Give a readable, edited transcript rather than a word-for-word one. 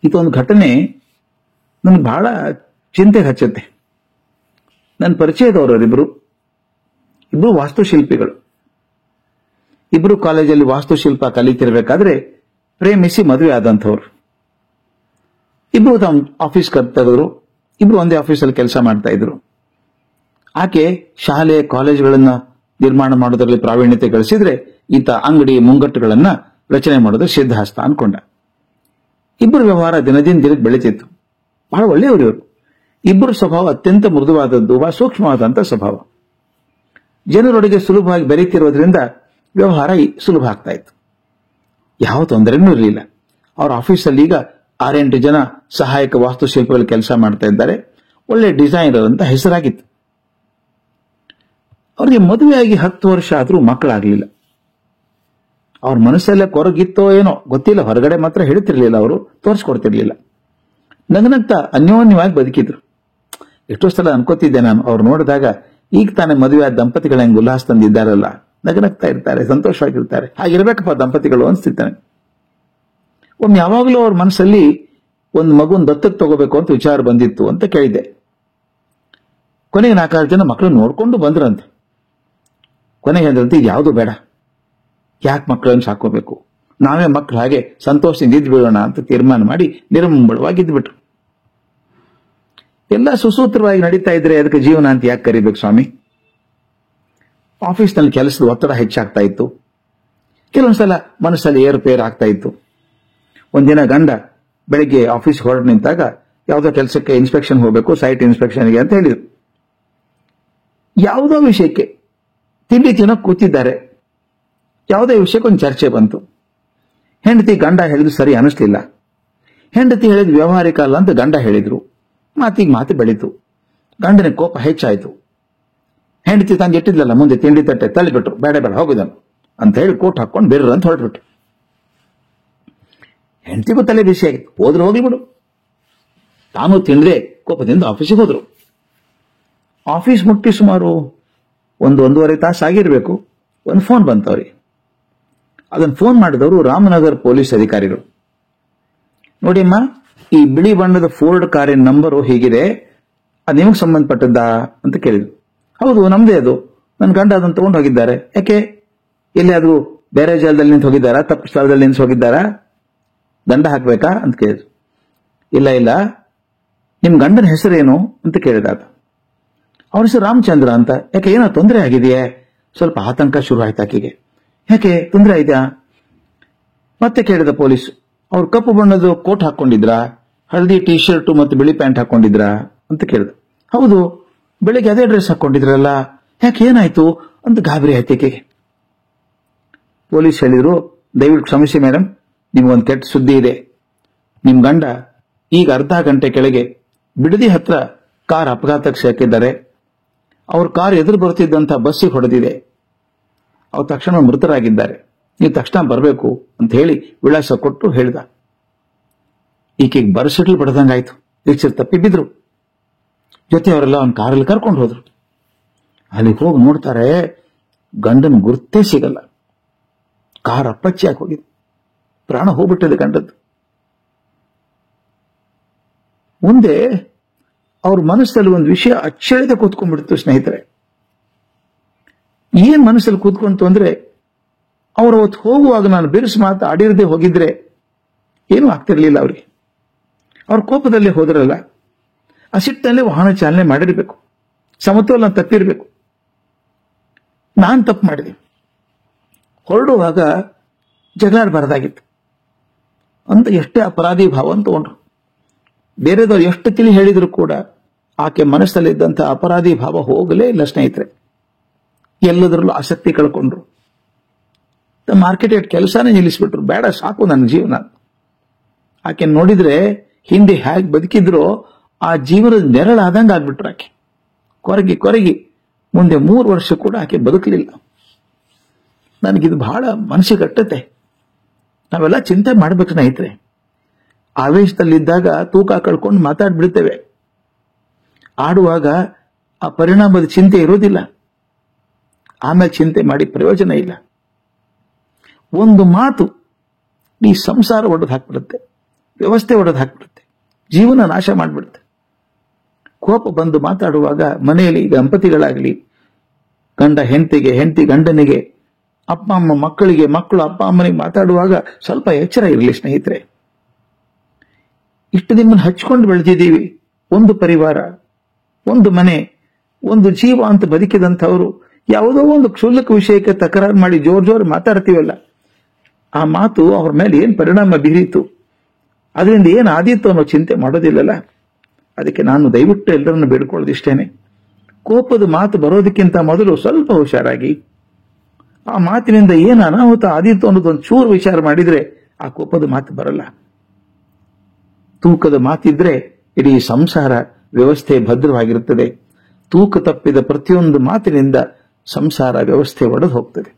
ಇದೊಂದು ಘಟನೆ ನನಗೆ ಬಹಳ ಚಿಂತೆಗೆ ಹಚ್ಚುತ್ತೆ. ನನ್ನ ಪರಿಚಯದವರವರಿಬ್ಬರು, ಇಬ್ರು ವಾಸ್ತುಶಿಲ್ಪಿಗಳು. ಇಬ್ರು ಕಾಲೇಜಲ್ಲಿ ವಾಸ್ತುಶಿಲ್ಪ ಕಲಿತಿರ್ಬೇಕಾದ್ರೆ ಪ್ರೇಮಿಸಿ ಮದುವೆ ಆದಂಥವ್ರು. ಇಬ್ರು ತಮ್ಮ ಆಫೀಸ್ ತೆಗೆದ್ರು. ಇಬ್ರು ಒಂದೇ ಆಫೀಸಲ್ಲಿ ಕೆಲಸ ಮಾಡ್ತಾ ಇದ್ರು. ಆಕೆ ಶಾಲೆ ಕಾಲೇಜುಗಳನ್ನ ನಿರ್ಮಾಣ ಮಾಡೋದ್ರಲ್ಲಿ ಪ್ರಾವೀಣ್ಯತೆ ಗಳಿಸಿದ್ರೆ ಈತ ಅಂಗಡಿ ಮುಂಗಟ್ಟುಗಳನ್ನ ರಚನೆ ಮಾಡೋದು ಸಿದ್ಧಹಸ್ತ ಅನ್ಕೊಂಡ. ಇಬ್ಬರು ವ್ಯವಹಾರ ದಿನದಿಂದ ದಿನಕ್ಕೆ ಬೆಳೀತಿತ್ತು. ಬಹಳ ಒಳ್ಳೆಯವರು ಇವರು. ಇಬ್ಬರು ಸ್ವಭಾವ ಅತ್ಯಂತ ಮೃದುವಾದದ್ದು, ಬಹಳ ಸೂಕ್ಷ್ಮವಾದಂಥ ಸ್ವಭಾವ. ಜನರೊಳಗೆ ಸುಲಭವಾಗಿ ಬೆರೀತಿರೋದ್ರಿಂದ ವ್ಯವಹಾರ ಸುಲಭ ಆಗ್ತಾ ಇತ್ತು. ಯಾವ ತೊಂದರೆನೂ ಇರಲಿಲ್ಲ. ಅವ್ರ ಆಫೀಸಲ್ಲಿ ಈಗ 6-8 ಜನ ಸಹಾಯಕ ವಾಸ್ತುಶಿಲ್ಪಿಗಳು ಕೆಲಸ ಮಾಡ್ತಾ ಇದ್ದಾರೆ. ಒಳ್ಳೆ ಡಿಸೈನರ್ ಅಂತ ಹೆಸರಾಗಿತ್ತು. ಅವ್ರಿಗೆ ಮದುವೆಯಾಗಿ 10 ವರ್ಷ ಆದರೂ ಮಕ್ಕಳಾಗಲಿಲ್ಲ. ಅವ್ರ ಮನಸ್ಸಲ್ಲೇ ಕೊರಗಿತ್ತೋ ಏನೋ ಗೊತ್ತಿಲ್ಲ. ಹೊರಗಡೆ ಮಾತ್ರ ಹೇಳ್ತಿರ್ಲಿಲ್ಲ, ಅವರು ತೋರಿಸ್ಕೊಡ್ತಿರ್ಲಿಲ್ಲ. ನಗನಗ್ತಾ ಅನ್ಯೋನ್ಯವಾಗಿ ಬದುಕಿದ್ರು. ಎಷ್ಟೋ ಸಲ ಅನ್ಕೋತಿದ್ದೆ ನಾನು, ಅವ್ರು ನೋಡಿದಾಗ ಈಗ ತಾನೇ ಮದುವೆ ಆದ ದಂಪತಿಗಳ ಹೆಂಗ್ ಉಲ್ಲಾಸ ತಂದಿದ್ದಾರಲ್ಲ, ನಗನಗ್ತಾ ಇರ್ತಾರೆ, ಸಂತೋಷವಾಗಿರ್ತಾರೆ, ಹಾಗಿರ್ಬೇಕಪ್ಪ ದಂಪತಿಗಳು ಅನ್ಸ್ತಿದ್ದಾನೆ. ಒಮ್ಮೆ ಯಾವಾಗಲೂ ಅವ್ರ ಮನಸ್ಸಲ್ಲಿ ಒಂದು ಮಗುನ್ ದತ್ತಕ್ಕೆ ತಗೋಬೇಕು ಅಂತ ವಿಚಾರ ಬಂದಿತ್ತು ಅಂತ ಕೇಳಿದ್ದೆ. ಕೊನೆಗೆ 4-6 ಜನ ಮಕ್ಕಳು ನೋಡ್ಕೊಂಡು ಬಂದ್ರಂತೆ. ಕೊನೆಗೆ ಅಂದ್ರಂತೆ ಯಾವುದು ಬೇಡ, ಯಾಕೆ ಮಕ್ಕಳನ್ನು ಸಾಕೋಬೇಕು, ನಾವೇ ಮಕ್ಕಳು ಹಾಗೆ ಸಂತೋಷದಿಂದ ಇದ್ದು ಬಿಡೋಣ ಅಂತ ತೀರ್ಮಾನ ಮಾಡಿ ನಿರ್ಮಂಬಳವಾಗಿದ್ಬಿಟ್ರು. ಎಲ್ಲ ಸುಸೂತ್ರವಾಗಿ ನಡೀತಾ ಇದ್ರೆ ಅದಕ್ಕೆ ಜೀವನ ಅಂತ ಯಾಕೆ ಕರಿಬೇಕು ಸ್ವಾಮಿ? ಆಫೀಸ್ನಲ್ಲಿ ಕೆಲಸದ ಒತ್ತಡ ಹೆಚ್ಚಾಗ್ತಾ ಇತ್ತು. ಕೆಲವೊಂದ್ಸಲ ಮನಸ್ಸಲ್ಲಿ ಏರುಪೇರು ಆಗ್ತಾ ಇತ್ತು. ಒಂದಿನ ಗಂಡ ಬೆಳಿಗ್ಗೆ ಆಫೀಸ್ ಹೊರಡು ನಿಂತಾಗ ಯಾವುದೋ ಕೆಲಸಕ್ಕೆ ಇನ್ಸ್ಪೆಕ್ಷನ್ ಹೋಗಬೇಕು, ಸೈಟ್ ಇನ್ಸ್ಪೆಕ್ಷನ್ಗೆ ಅಂತ ಹೇಳಿದ್ರು. ಯಾವುದೋ ವಿಷಯಕ್ಕೆ ತಿಂಡಿ ತಿನ್ನೋಕೆ ಕೂತಿದ್ದಾರೆ. ಯಾವುದೇ ವಿಷಯಕ್ಕೆ ಒಂದು ಚರ್ಚೆ ಬಂತು. ಹೆಂಡತಿ ಗಂಡ ಹೇಳಿದ್ರು ಸರಿ ಅನಿಸ್ಲಿಲ್ಲ. ಹೆಂಡತಿ ಹೇಳಿದ್ ವ್ಯವಹಾರಿಕ ಅಲ್ಲ ಅಂತ ಗಂಡ ಹೇಳಿದ್ರು. ಮಾತಿಗೆ ಮಾತು ಬೆಳೀತು. ಗಂಡನ ಕೋಪ ಹೆಚ್ಚಾಯಿತು. ಹೆಂಡತಿ ತಂದು ಇಟ್ಟಿದ್ಲಲ್ಲ ಮುಂದೆ ತಿಂಡಿ ತಟ್ಟೆ ತಳ್ಳಿಬಿಟ್ರು. ಬೇಡ ಬೇಡ ಹೋಗಿದನು ಅಂತ ಹೇಳಿ ಕೋಟ್ ಹಾಕೊಂಡು ಬೇರೆ ಅಂತ ಹೊರಟ್ಬಿಟ್ರು. ಹೆಂಡತಿಗೂ ತಲೆ ಬಿಸಿಯಾಗಿತ್ತು. ಹೋದ್ರು ಹೋಗ್ಲಿ ಬಿಡು. ತಾನು ತಿಂದ್ರೆ ಕೋಪದಿಂದ ಆಫೀಸಿಗೆ ಹೋದ್ರು. ಆಫೀಸ್ ಮುಟ್ಟಿ ಸುಮಾರು 1-1.5 ತಾಸು ಆಗಿರ್ಬೇಕು. ಒಂದು ಫೋನ್ ಬಂತವ್ರಿ. ಅದನ್ನು ಫೋನ್ ಮಾಡಿದವರು ರಾಮನಗರ್ ಪೊಲೀಸ್ ಅಧಿಕಾರಿಗಳು. ನೋಡಿಮ್ಮ, ಈ ಬಿಳಿ ಬಣ್ಣದ ಫೋರ್ಡ್ ಕಾರಿನ ನಂಬರು ಹೀಗಿದೆ, ಅದು ನಿಮಗೆ ಸಂಬಂಧಪಟ್ಟದ್ದಾ ಅಂತ ಕೇಳಿದ್ರು. ಹೌದು, ನಮ್ದೇ ಅದು. ನನ್ನ ಗಂಡ ಅದನ್ನು ತಗೊಂಡು ಹೋಗಿದ್ದಾರೆ. ಯಾಕೆ, ಎಲ್ಲಿಯಾದ್ರೂ ಬೇರೆ ಜಾಗದಲ್ಲಿ ನಿಂತು ಹೋಗಿದ್ದಾರಾ, ತಪ್ಪು ಸ್ಥಳದಲ್ಲಿ ನಿಂತು ಹೋಗಿದ್ದಾರಾ, ದಂಡ ಹಾಕ್ಬೇಕಾ ಅಂತ ಕೇಳಿದ್ರು. ಇಲ್ಲ ಇಲ್ಲ, ನಿಮ್ ಗಂಡನ ಹೆಸರೇನು ಅಂತ ಕೇಳಿದ ಆತ. ಅವ್ರ ಹೆಸರು ರಾಮಚಂದ್ರ ಅಂತ. ಯಾಕೆ, ಏನೋ ತೊಂದರೆ ಆಗಿದೆಯೇ? ಸ್ವಲ್ಪ ಆತಂಕ ಶುರು ಆಯ್ತು ಆಕೆಗೆ. ಯಾಕೆ, ತೊಂದರೆ ಆಯ್ತಾ ಮತ್ತೆ ಕೇಳಿದ ಪೊಲೀಸ್. ಅವ್ರು ಕಪ್ಪು ಬಣ್ಣದ ಕೋಟ್ ಹಾಕೊಂಡಿದ್ರಾ, ಹಳದಿ ಟೀ ಶರ್ಟ್ ಮತ್ತು ಬಿಳಿ ಪ್ಯಾಂಟ್ ಹಾಕೊಂಡಿದ್ರಾ ಅಂತ ಕೇಳಿದ. ಹೌದು, ಬೆಳಿಗ್ಗೆ ಅದೇ ಡ್ರೆಸ್ ಹಾಕೊಂಡಿದ್ರಲ್ಲ, ಯಾಕೆ ಏನಾಯ್ತು ಅಂತ ಗಾಬರಿ ಆಯ್ತು ಆಕೆಗೆ. ಪೊಲೀಸ್ ಹೇಳಿದ್ರು, ದಯವಿಟ್ಟು ಕ್ಷಮಿಸಿ ಮೇಡಮ್, ನಿಮ್ಗೊಂದು ಕೆಟ್ಟ ಸುದ್ದಿ ಇದೆ. ನಿಮ್ ಗಂಡ ಈಗ ಅರ್ಧ ಗಂಟೆ ಕೆಳಗೆ ಬಿಡದಿ ಹತ್ರ ಕಾರ್ ಅಪಘಾತಕ್ಕೆ ಸಿಕ್ಕಿದ್ದಾರೆ. ಅವ್ರ ಕಾರ್ ಎದುರು ಬರ್ತಿದ್ದಂತ ಬಸ್ಸಿಗೆ ಹೊಡೆದಿದೆ. ಅವ್ರು ತಕ್ಷಣ ಮೃತರಾಗಿದ್ದಾರೆ. ನೀವು ತಕ್ಷಣ ಬರಬೇಕು ಅಂತ ಹೇಳಿ ವಿಳಾಸ ಕೊಟ್ಟು ಹೇಳಿದ. ಈಕೆಗೆ ಬರಸಿಟ್ಲು ಬಡದಂಗಾಯ್ತು. ದೀಕ್ಷಿತ್ ತಪ್ಪಿ ಬಿದ್ರು. ಜೊತೆ ಅವರೆಲ್ಲ ಅವ್ನ ಕಾರಲ್ಲಿ ಕರ್ಕೊಂಡು ಹೋದ್ರು. ಅಲ್ಲಿಗೆ ಹೋಗಿ ನೋಡ್ತಾರೆ, ಗಂಡನ ಗುರ್ತೇ ಸಿಗಲ್ಲ. ಕಾರ್ ಅಪ್ಪಚ್ಚಿಯಾಗಿ ಹೋಗಿದೆ. ಪ್ರಾಣ ಹೋಗ್ಬಿಟ್ಟಿದೆ ಗಂಡದ್ದು. ಮುಂದೆ ಅವ್ರ ಮನಸ್ಸಲ್ಲಿ ಒಂದು ವಿಷಯ ಅಚ್ಚಳಿದ ಕೂತ್ಕೊಂಡ್ಬಿಡ್ತು ಸ್ನೇಹಿತರೆ. ಏನ್ ಮನಸ್ಸಲ್ಲಿ ಕೂತ್ಕೊಂತು ಅಂದ್ರೆ, ಅವ್ರು ಅವತ್ತು ಹೋಗುವಾಗ ನಾನು ಬಿರುಸು ಮಾತು ಆಡಿರದೆ ಹೋಗಿದ್ರೆ ಏನೂ ಆಗ್ತಿರ್ಲಿಲ್ಲ ಅವ್ರಿಗೆ. ಅವ್ರ ಕೋಪದಲ್ಲೇ ಹೋದ್ರಲ್ಲ, ಆ ಸಿಟ್ಟಲ್ಲೇ ವಾಹನ ಚಾಲನೆ ಮಾಡಿರ್ಬೇಕು, ಸಮತೋಲನ ತಪ್ಪಿರ್ಬೇಕು. ನಾನ್ ತಪ್ಪು ಮಾಡಿದೆ, ಹೊರಡುವಾಗ ಜಗಳಾಡಬಾರ್ದಾಗಿತ್ತು ಅಂತ ಎಷ್ಟೇ ಅಪರಾಧಿ ಭಾವ ಅಂತ ತಗೊಂಡ್ರು. ಬೇರೆದವ್ರು ಎಷ್ಟು ತಿಳಿ ಹೇಳಿದ್ರು ಕೂಡ ಆಕೆ ಮನಸ್ಸಲ್ಲಿದ್ದಂಥ ಅಪರಾಧಿ ಭಾವ ಹೋಗಲೇ ಇಲ್ಲ ಸ್ನೇಹಿತರೆ. ಎಲ್ಲದರಲ್ಲೂ ಆಸಕ್ತಿ ಕಳ್ಕೊಂಡ್ರು. ಮಾರ್ಕೆಟ್ ಕೆಲಸನೇ ನಿಲ್ಲಿಸ್ಬಿಟ್ರು. ಬೇಡ, ಸಾಕು ನನ್ನ ಜೀವನ. ಆಕೆ ನೋಡಿದ್ರೆ ಹಿಂದೆ ಹೇಗೆ ಬದುಕಿದ್ರೋ ಆ ಜೀವನದ ನೆರಳಾದಂಗೆ ಆಗ್ಬಿಟ್ರು. ಆಕೆ ಕೊರಗಿ ಕೊರಗಿ ಮುಂದೆ 3 ವರ್ಷ ಕೂಡ ಆಕೆ ಬದುಕಲಿಲ್ಲ. ನನಗಿದು ಬಹಳ ಮನಸ್ಸಿಗೆ ಕಟ್ಟುತ್ತೆ. ನಾವೆಲ್ಲ ಚಿಂತೆ ಮಾಡ್ಬೇಕು ಸ್ನೇಹಿತರೆ. ಆವೇಶದಲ್ಲಿದ್ದಾಗ ತೂಕ ಕಳ್ಕೊಂಡು ಮಾತಾಡ್ಬಿಡ್ತೇವೆ. ಆಡುವಾಗ ಆ ಪರಿಣಾಮದ ಚಿಂತೆ ಇರೋದಿಲ್ಲ. ಆಮೇಲೆ ಚಿಂತೆ ಮಾಡಿ ಪ್ರಯೋಜನ ಇಲ್ಲ. ಒಂದು ಮಾತು ಈ ಸಂಸಾರ ಒಡೆದು ಹಾಕ್ಬಿಡುತ್ತೆ. ವ್ಯವಸ್ಥೆ ಒಡೆದು ಹಾಕ್ಬಿಡುತ್ತೆ, ಜೀವನ ನಾಶ ಮಾಡಿಬಿಡುತ್ತೆ. ಕೋಪ ಬಂದು ಮಾತಾಡುವಾಗ ಮನೆಯಲ್ಲಿ ದಂಪತಿಗಳಾಗಲಿ, ಗಂಡ ಹೆಂಡತಿಗೆ, ಹೆಂಡತಿ ಗಂಡನಿಗೆ, ಅಪ್ಪ ಅಮ್ಮ ಮಕ್ಕಳಿಗೆ, ಮಕ್ಕಳು ಅಪ್ಪ ಅಮ್ಮನಿಗೆ ಮಾತಾಡುವಾಗ ಸ್ವಲ್ಪ ಎಚ್ಚರ ಇರಲಿ ಸ್ನೇಹಿತರೆ. ಇಷ್ಟು ನಿಮ್ಮನ್ನು ಹಚ್ಕೊಂಡು ಬೆಳೆದಿದ್ದೀವಿ, ಒಂದು ಪರಿವಾರ, ಒಂದು ಮನೆ, ಒಂದು ಜೀವ ಅಂತ ಬದುಕಿದಂಥವ್ರು ಯಾವುದೋ ಒಂದು ಕ್ಷುಲ್ಲಕ ವಿಷಯಕ್ಕೆ ತಕರಾರು ಮಾಡಿ ಜೋರ್ ಮಾತಾಡ್ತೀವಲ್ಲ, ಆ ಮಾತು ಅವ್ರ ಮೇಲೆ ಏನ್ ಪರಿಣಾಮ ಬೀರಿತು, ಅದರಿಂದ ಏನ್ ಆದೀತು ಅನ್ನೋ ಚಿಂತೆ ಮಾಡೋದಿಲ್ಲಲ್ಲ. ಅದಕ್ಕೆ ನಾನು ದಯವಿಟ್ಟು ಎಲ್ಲರನ್ನು ಬೇಡ್ಕೊಳ್ಳೋದಿಷ್ಟೇನೆ, ಕೋಪದ ಮಾತು ಬರೋದಕ್ಕಿಂತ ಮೊದಲು ಸ್ವಲ್ಪ ಹುಷಾರಾಗಿ, ಆ ಮಾತಿನಿಂದ ಏನು ಅನಾಹುತ ಆದೀತು ಅನ್ನೋದೊಂದು ಚೂರು ವಿಚಾರ ಮಾಡಿದ್ರೆ ಆ ಕೋಪದ ಮಾತು ಬರಲ್ಲ. ತೂಕದ ಮಾತಿದ್ರೆ ಇಡೀ ಸಂಸಾರ ವ್ಯವಸ್ಥೆ ಭದ್ರವಾಗಿರುತ್ತದೆ. ತೂಕ ತಪ್ಪಿದ ಪ್ರತಿಯೊಂದು ಮಾತಿನಿಂದ ಸಂಸಾರ ವ್ಯವಸ್ಥೆ ಒಡೆದು ಹೋಗ್ತದೆ.